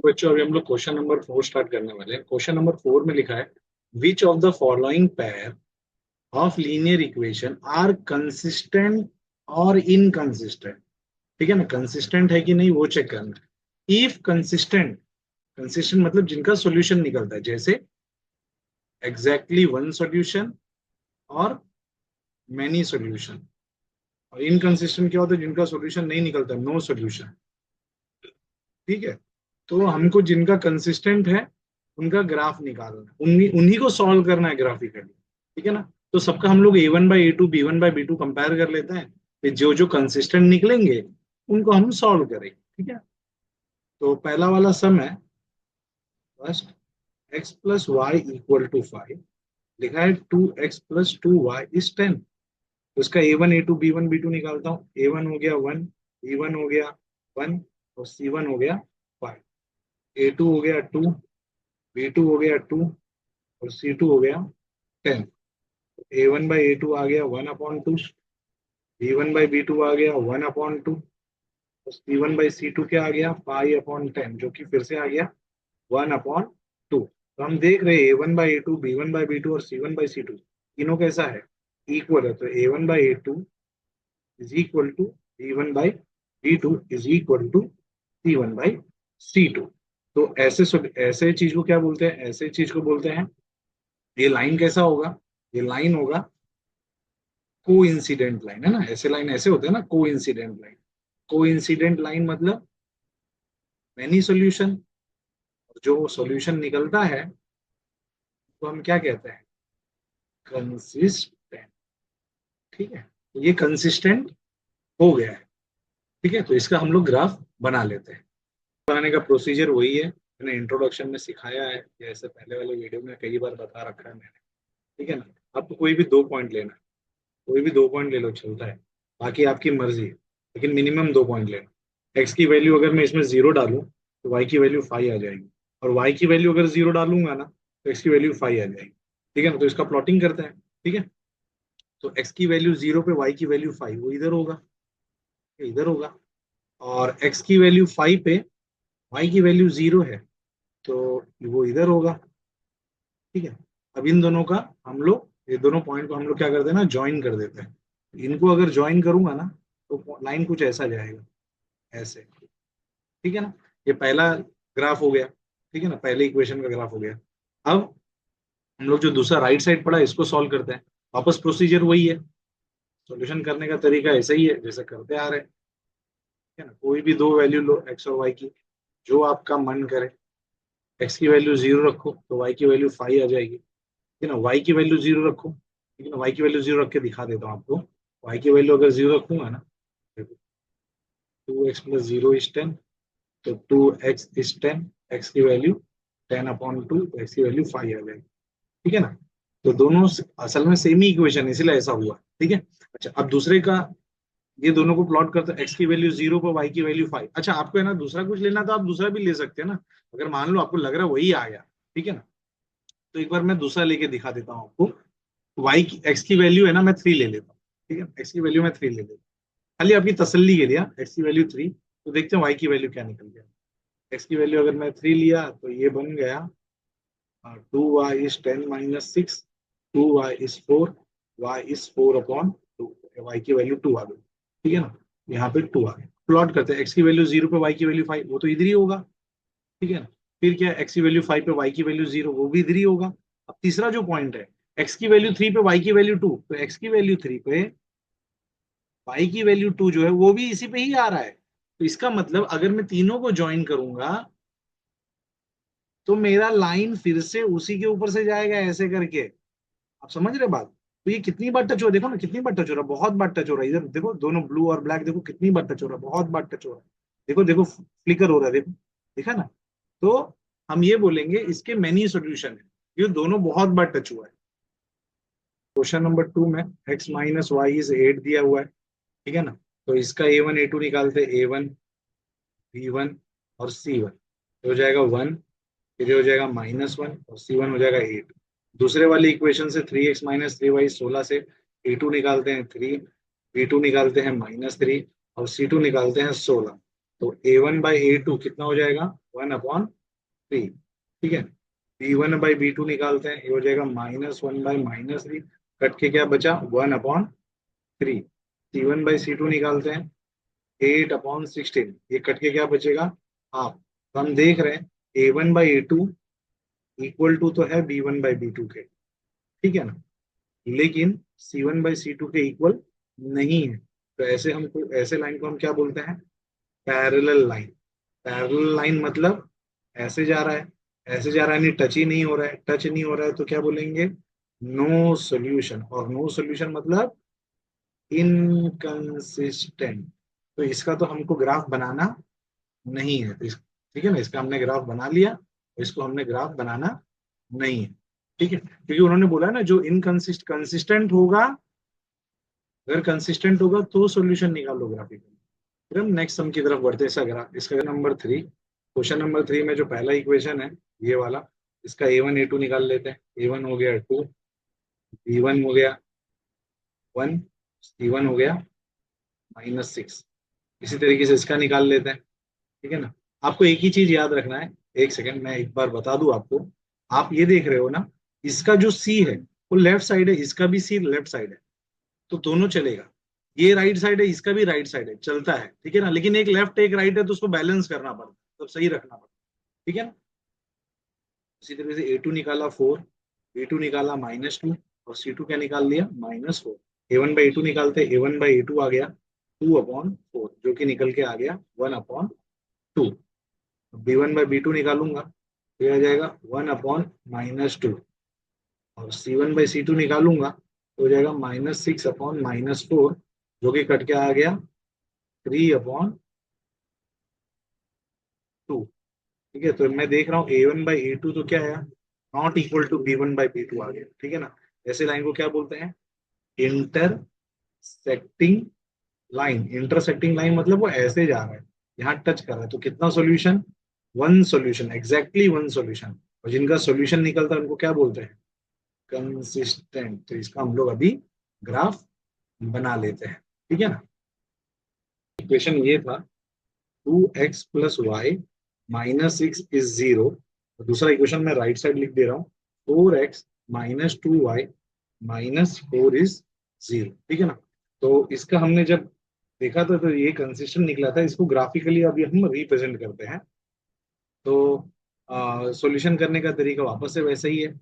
बच्चों अभी हम लोग क्वेश्चन नंबर 4 स्टार्ट करने वाले हैं। क्वेश्चन नंबर 4 में लिखा है which of the following pair of linear equation are consistent और इनकंसिस्टेंट। ठीक है ना, कंसिस्टेंट है कि नहीं वो चेक करना है। इफ कंसिस्टेंट, कंसिस्टेंट मतलब जिनका सॉल्यूशन निकलता है, जैसे एग्जैक्टली वन सॉल्यूशन और मेनी सॉल्यूशन। और इनकंसिस्टेंट क्या होता है, जिनका सॉल्यूशन नहीं निकलता, नो सॉल्यूशन। ठीक है, तो हमको जिनका कंसिस्टेंट है उनका ग्राफ निकालना है, उन्हीं उन्हीं को सॉल्व करना है ग्राफिकली। ठीक है ना, तो सबका हम लोग A1/A2 B1/B2 कंपेयर कर लेते हैं, फिर जो जो कंसिस्टेंट निकलेंगे उनको हम सॉल्व करेंगे। ठीक है, तो पहला वाला सम है first, x plus y equal to 5। लिखा है 2x+2y इज 10। तो इसका A1 A2 B1 B2 निकालता हूँ। A1 हो गया 1, B1 हो गया 1 और C1 हो गया 5। A2 हो गया 2, B2 हो गया 2 और C2 हो गया 10। A1/A2 आ गया 1/2, B1/B2 आ गया 1/2 और C1/C2 क्या आ गया 5/10, जो कि फिर से आ गया 1/2। तो हम देख रहे हैं A1/A2 B1/B2 और C1/C2 तीनों कैसा है, इक्वल है। तो A1/A2 is equal to B1/B2 is equal to C1/C2। तो ऐसे चीज को क्या बोलते हैं, ऐसे चीज को बोलते हैं, ये लाइन कैसा होगा, ये लाइन होगा को इंसिडेंट लाइन, है ना। ऐसे लाइन ऐसे होते हैं ना, को इंसिडेंट लाइन। को इंसिडेंट लाइन मतलब मैनी सॉल्यूशन, जो सॉल्यूशन निकलता है तो हम क्या कहते हैं, कंसिस्टेंट। ठीक है, तो ये कंसिस्टेंट हो गया है। ठीक है, तो इसका हम लोग ग्राफ बना लेते हैं। बनाने का प्रोसीजर वही है, मैंने इंट्रोडक्शन में सिखाया है, जैसे पहले वाले वीडियो में कई बार बता रखा है मैंने। ठीक है ना, आपको कोई भी 2 पॉइंट लेना है, कोई भी 2 पॉइंट ले लो चलता है, बाकी आपकी मर्जी है, लेकिन मिनिमम 2 पॉइंट लेना। एक्स की वैल्यू अगर मैं इसमें 0 डालूं तो वाई की वैल्यू 5 आ जाएगी, और वाई की वैल्यू अगर 0 डालूंगा ना तो एक्स की वैल्यू 5 आ जाएगी। ठीक है ना, तो इसका प्लॉटिंग करते हैं। ठीक है, तो एक्स की वैल्यू 0 पे वाई की वैल्यू 5, वो इधर होगा, ये इधर होगा। और एक्स की वैल्यू 5 पे वाई की वैल्यू 0 है, तो वो इधर होगा। ठीक है, अब इन दोनों का हम लोग, ये दोनों पॉइंट को हम लोग क्या करते हैं ना, ज्वाइन कर देते हैं। इनको अगर ज्वाइन करूंगा ना तो लाइन कुछ ऐसा जाएगा, ऐसे। ठीक है ना, ये पहला ग्राफ हो गया। ठीक है ना, पहले इक्वेशन का ग्राफ हो गया। अब हम लोग जो दूसरा राइट साइड पड़ा है इसको सॉल्व करते हैं। वापस प्रोसीजर वही है, सॉल्यूशन करने का तरीका ऐसा ही है जैसे करते आ रहे हैं। ठीक है ना, कोई भी दो वैल्यू लो एक्स और वाई की, जो आपका मन करे। एक्स की वैल्यू 0 रखो तो वाई की वैल्यू 5 आ जाएगी। ठीक है ना, वाई की वैल्यू 0 रखो। ठीक है ना, वाई की वैल्यू 0 रख के दिखा देता हूँ आपको। वाई की वैल्यू अगर 0 रखूंगा ना, देखो 2x+0 इज 10, तो 2x इज 10, एक्स की वैल्यू 10/2, एक्स की वैल्यू 5 आ जाएगी। ठीक है ना, तो दोनों असल में सेम ही इक्वेशन है, इसलिए ऐसा हुआ। ठीक है, अच्छा अब दूसरे का, ये दोनों को प्लॉट करते हैं, एक्स की वैल्यू 0 पर वाई की वैल्यू 5। अच्छा आपको है ना दूसरा कुछ लेना तो आप दूसरा भी ले सकते हैं ना, अगर मान लो आपको लग रहा है वही आ गया। ठीक है ना, तो एक बार मैं दूसरा लेके दिखा देता हूँ आपको। वाई की, एक्स की वैल्यू है ना, मैं 3 ले लेता हूँ। ठीक है, एक्स की वैल्यू मैं 3 ले लेता हूँ, खाली आपकी तसल्ली के लिए। एक्स की वैल्यू 3, तो देखते हैं वाई की वैल्यू क्या निकल गया। एक्स की वैल्यू अगर मैं 3 लिया तो ये बन गया 2y is 10 - 6, 2y is 4, y is 4/2, Y की वैल्यू 2 आ गई। ठीक है ना, यहाँ पे 2 आ गया। प्लॉट करते हैं, एक्स की वैल्यू 0 पे वाई की वैल्यू 5, वो तो इधर ही होगा। ठीक है ना, फिर क्या, एक्स की वैल्यू 5 पे वाई की वैल्यू 0, वो भी इधर ही होगा। अब तीसरा जो पॉइंट है, एक्स की वैल्यू 3 पे वाई की वैल्यू 2, तो एक्स की वैल्यू 3 पे वाई की वैल्यू 2 जो है वो भी इसी पे ही आ रहा है। तो इसका मतलब अगर मैं तीनों को ज्वाइन करूंगा तो मेरा लाइन फिर से उसी के ऊपर से जाएगा ऐसे करके। आप समझ रहे बात, तो ये कितनी बार टच हो रहा है, देखो ना कितनी बार टच हो रहा है, बहुत बार टच हो रहा है। इधर देखो दोनों ब्लू और ब्लैक, देखो कितनी बार टच हो रहा है, बहुत बार टच हो रहा है। देखो देखो फ्लिकर हो रहा है, देखो, देखा ना। तो हम ये बोलेंगे इसके मेनी सॉल्यूशन है, ये दोनों बहुत बार टच हुआ है। क्वेश्चन नंबर 2 में x - y is 8 दिया हुआ है। ठीक है ना, तो इसका A1 A2 निकालते, A1 B1 और C1 हो जाएगा 1, फिर ये हो जाएगा -1 और C1 हो जाएगा 8। दूसरे वाली इक्वेशन से 3x - 3y 16 से A2 निकालते हैं 3, B2 निकालते हैं -3 और C2 निकालते हैं 16। तो a1/a2 कितना हो जाएगा, 1/3। ठीक है, b1/b2 निकालते हैं, ये हो जाएगा -1/-3, कट के क्या बचा, 1/3। c1/c2 निकालते हैं, 8/16, ये कट के क्या बचेगा, हाफ। तो हम देख रहे हैं a1/a2 इक्वल टू तो है b1/b2 के, ठीक है ना, लेकिन c1/c2 के इक्वल नहीं है। तो ऐसे लाइन को हम क्या बोलते हैं, पैरेलल लाइन। पैरेलल लाइन मतलब ऐसे जा रहा है, ऐसे जा रहा है, नहीं टच ही नहीं हो रहा है, टच नहीं हो रहा है तो क्या बोलेंगे, नो सॉल्यूशन। और नो सॉल्यूशन मतलब इनकंसिस्टेंट। तो इसका तो हमको ग्राफ बनाना नहीं है, तो ठीक है ना, इसका हमने ग्राफ बना लिया, इसको हमने ग्राफ बनाना नहीं है। ठीक है, क्योंकि उन्होंने बोला ना जो कंसिस्टेंट होगा, अगर कंसिस्टेंट होगा तो सॉल्यूशन निकालो ग्राफिकली। फिर हम नेक्स्ट सम की तरफ बढ़ते हैं। इसका ग्राफ, इसका नंबर 3, क्वेश्चन नंबर 3 में जो पहला इक्वेशन है ये वाला, इसका a1 a2 निकाल लेते हैं। a1 हो गया 2, b1 हो गया 1, c1 हो गया -6। इसी तरीके से इसका निकाल लेते हैं, ठीक है ना। आपको एक ही चीज याद रखना है, एक सेकंड मैं एक बार बता दूं आपको। आप ये देख रहे हो ना, इसका जो सी है वो लेफ्ट साइड है, इसका भी सी लेफ्ट साइड है, तो दोनों चलेगा। ये राइट साइड है, इसका भी राइट साइड है, चलता है, ठीक है ना। लेकिन एक लेफ्ट एक राइट है तो उसको बैलेंस करना पड़ता है, तो सही रखना पड़ता है, ठीक है ना। इसी तरह से a2 निकाला 4, b2 निकाला -2, और c2 क्या निकाल लिया, -4। a1/a2 निकालते, a1/a2 आ गया 2/4, जो कि निकल के आ गया 1/2। b1/b2 निकालूंगा तो ये आ जाएगा 1/-2, और c1/c2 निकालूंगा तो हो जाएगा -6/-4, जो कि कट के आ गया 3/2। ठीक है, तो मैं देख रहा हूँ a1/a2 तो क्या है, नॉट इक्वल टू b1/b2 आ गया, ठीक है ना। ऐसे लाइन को क्या बोलते हैं, इंटरसेक्टिंग लाइन। इंटरसेक्टिंग लाइन मतलब वो ऐसे जा रहा है, यहाँ टच कर रहा है, तो कितना solution, one solution, exactly one solution. और जिनका सॉल्यूशन निकलता है उनको क्या बोलते हैं, कंसिस्टेंट। तो इसका हम लोग अभी ग्राफ बना लेते हैं, ठीक है ना। इक्वेशन ये था 2x + y - 6 = 0। दूसरा इक्वेशन मैं राइट साइड लिख दे रहा हूँ, 4x - 2y - 4 = 0, ठीक है ना। तो इसका हमने जब देखा था तो ये कंसिस्टेंट निकला था। इसको ग्राफिकली अभी हम रिप्रेजेंट करते हैं। तो सॉल्यूशन करने का तरीका वापस से वैसा ही है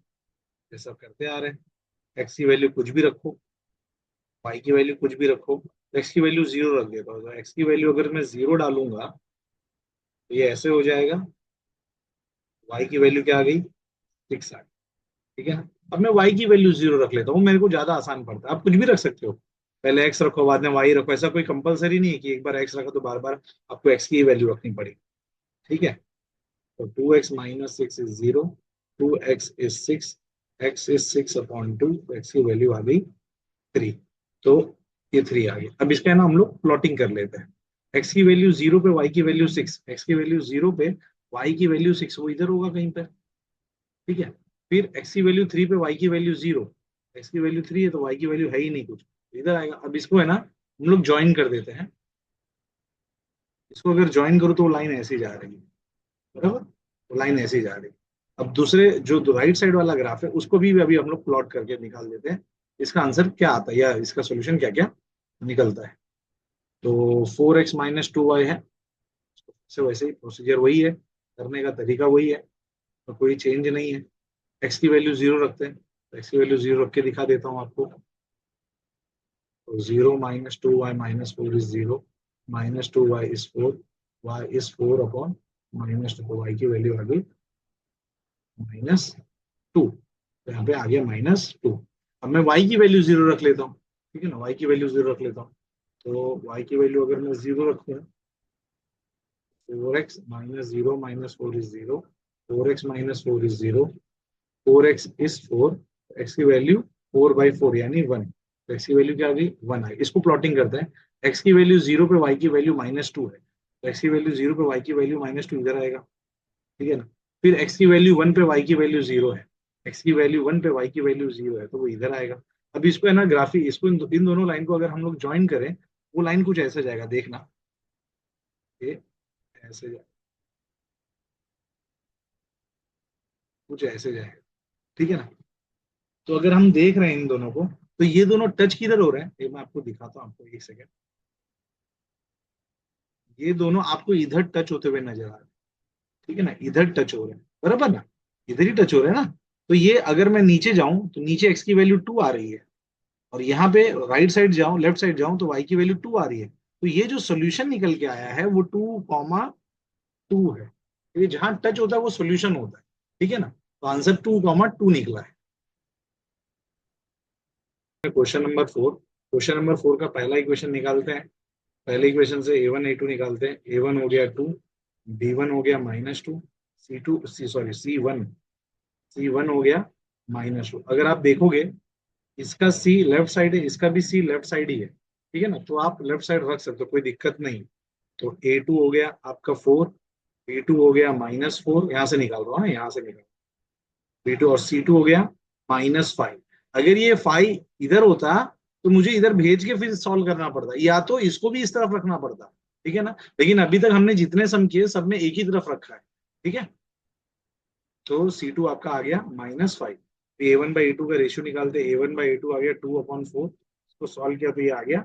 जैसा करते आ रहे हैं। एक्स की वैल्यू कुछ भी रखो, वाई की वैल्यू कुछ भी रखो, एक्स की वैल्यू 0 रख देता हूँ। तो एक्स की वैल्यू अगर मैं 0 डालूंगा तो ये ऐसे हो जाएगा, वाई की वैल्यू क्या आ गई, 6 आ गई, ठीक है। अब मैं y की वैल्यू 0 रख लेता हूँ, मेरे को ज्यादा आसान पड़ता है। आप कुछ भी रख सकते हो, पहले x रखो बाद में y रखो, ऐसा कोई कंपलसरी नहीं है कि एक बार x रखो तो बार बार आपको x की वैल्यू रखनी पड़ेगी, ठीक है। तो 2x - 6 = 0, 2x = 6, x = 6/2, तो x की वैल्यू आ गई 3। तो ये 3 आ गई। अब इसका है ना हम लोग प्लॉटिंग कर लेते हैं। x की वैल्यू 0 पे, y की वैल्यू 6, x की वैल्यू 0 पे, y की वैल्यू 6, वो इधर होगा कहीं पे, ठीक है। फिर x की वैल्यू 3 पे, y की वैल्यू 0, x की वैल्यू 3 है तो y की वैल्यू है ही नहीं कुछ, इधर आएगा। अब इसको है ना हम लोग ज्वाइन कर देते हैं। इसको अगर ज्वाइन करो तो वो लाइन ऐसे ही जा रही है, बराबर, वो लाइन ऐसे ही जा रही है। अब दूसरे जो राइट साइड वाला ग्राफ है उसको भी अभी हम लोग प्लॉट करके निकाल देते हैं, इसका आंसर क्या आता है या इसका सोल्यूशन क्या क्या निकलता है। तो 4x - 2y है, से वैसे ही प्रोसीजर वही है, करने का तरीका वही है, तो कोई चेंज नहीं है। एक्स की वैल्यू 0 रखते हैं, तो एक्स की वैल्यू 0 रख के दिखा देता हूँ आपको। तो 0 - 2y - 4 = 0, -2y = 4, y = 4/-2, y की वैल्यू आ गई -2, तो यहाँ पे आ गया -2। अब मैं y की वैल्यू 0 रख लेता हूँ, ठीक है ना, y की वैल्यू 0 रख लेता हूँ। तो y की वैल्यू अगर मैं 0 रखूँ, 4x - 0 - 4 = 0, 4x - 4 = 0, 4x = 4, x की वैल्यू 4/4 यानी 1, तो x की वैल्यू क्या आ गई, 1 आई। इसको प्लॉटिंग करते हैं। x की वैल्यू 0 पे, y की वैल्यू -2 है, तो x की वैल्यू 0 पे, y की वैल्यू -2 इधर आएगा, ठीक है ना। फिर x की वैल्यू 1 पे, y की वैल्यू 0 है, x की वैल्यू 1 पे, y की वैल्यू 0 है, तो वो इधर आएगा। अब इसको है ना ग्राफिक, इसको इन दोनों लाइन को अगर हम लोग ज्वाइन करें, वो लाइन कुछ ऐसे जाएगा, देखना। ये ऐसे जाए, कुछ ऐसे जाए, ठीक है ना। तो अगर हम देख रहे हैं इन दोनों को, तो ये दोनों टच किधर हो रहे हैं, ये मैं आपको दिखाता हूँ, आपको एक सेकेंड। ये दोनों आपको इधर टच होते हुए नजर आ रहे हैं, ठीक है ना, इधर टच हो रहे हैं, बराबर ना, इधर ही टच हो रहे हैं ना। तो ये अगर मैं नीचे जाऊं तो नीचे एक्स की वैल्यू 2 आ रही है, और यहाँ पे राइट साइड जाऊं, लेफ्ट साइड जाऊं तो वाई की वैल्यू 2 आ रही है। तो ये जो सोल्यूशन निकल के आया है वो 2, 2 है। तो ये जहां टच होता है वो सोल्यूशन होता है, ठीक है ना। तो आंसर 2, 2 निकला है। क्वेश्चन नंबर 4, क्वेश्चन नंबर 4 का पहला इक्वेशन निकालते हैं। पहले इक्वेशन से A1 A2 निकालते हैं। A1 हो गया 2, B1 हो गया -2, C2 सी सॉरी C1 हो गया -2। अगर आप देखोगे, इसका C लेफ्ट साइड है, इसका भी C लेफ्ट साइड ही है, ठीक है ना, तो आप लेफ्ट साइड रख सकते हो, कोई दिक्कत नहीं। तो A2 हो गया आपका 4, B2 हो गया -4, यहाँ से निकाल रहा हूँ ना, यहाँ से निकाल, B2 और C2 हो गया -5। अगर ये 5 इधर होता तो मुझे इधर भेज के फिर सॉल्व करना पड़ता, या तो इसको भी इस तरफ रखना पड़ता, ठीक है ना। लेकिन अभी तक हमने जितने सम किए सब में एक ही तरफ रखा है, ठीक है। तो C2 आपका आ गया -5। A1/A2 का रेशियो निकालते, A1/A2 आ गया 2/4, इसको सॉल्व किया तो ये आ गया।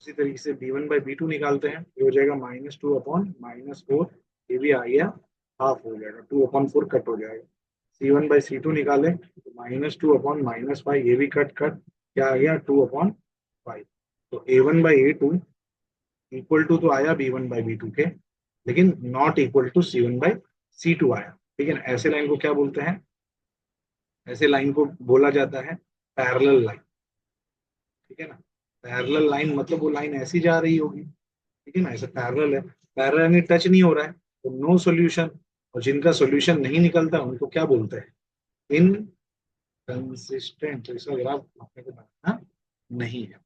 उसी तरीके से B1/B2 निकालते हैं, ये हो जाएगा -2/-4, ये भी आ गया, हाफ हो जाएगा, 2/4 कट हो जाएगा। C1/C2 निकाले तो -2/-5, ये भी कट कट, क्या आ गया, 2/5। तो A1/A2 इक्वल टू तो आया B1/B2 के, लेकिन नॉट इक्वल टू C1/C2 आया, ठीक है ना। ऐसे लाइन को क्या बोलते हैं, ऐसे लाइन को बोला जाता है पैरेलल लाइन, ठीक है ना। पैरेलल लाइन मतलब वो लाइन ऐसी जा रही होगी, ठीक है ना, ऐसे पैरेलल है, पैरेलल यानी टच नहीं हो रहा है, तो नो सॉल्यूशन। और जिनका सॉल्यूशन नहीं निकलता उनको क्या बोलते हैं, इनकंसिस्टेंट। तो इसका ग्राफ आपने को बनाना नहीं है।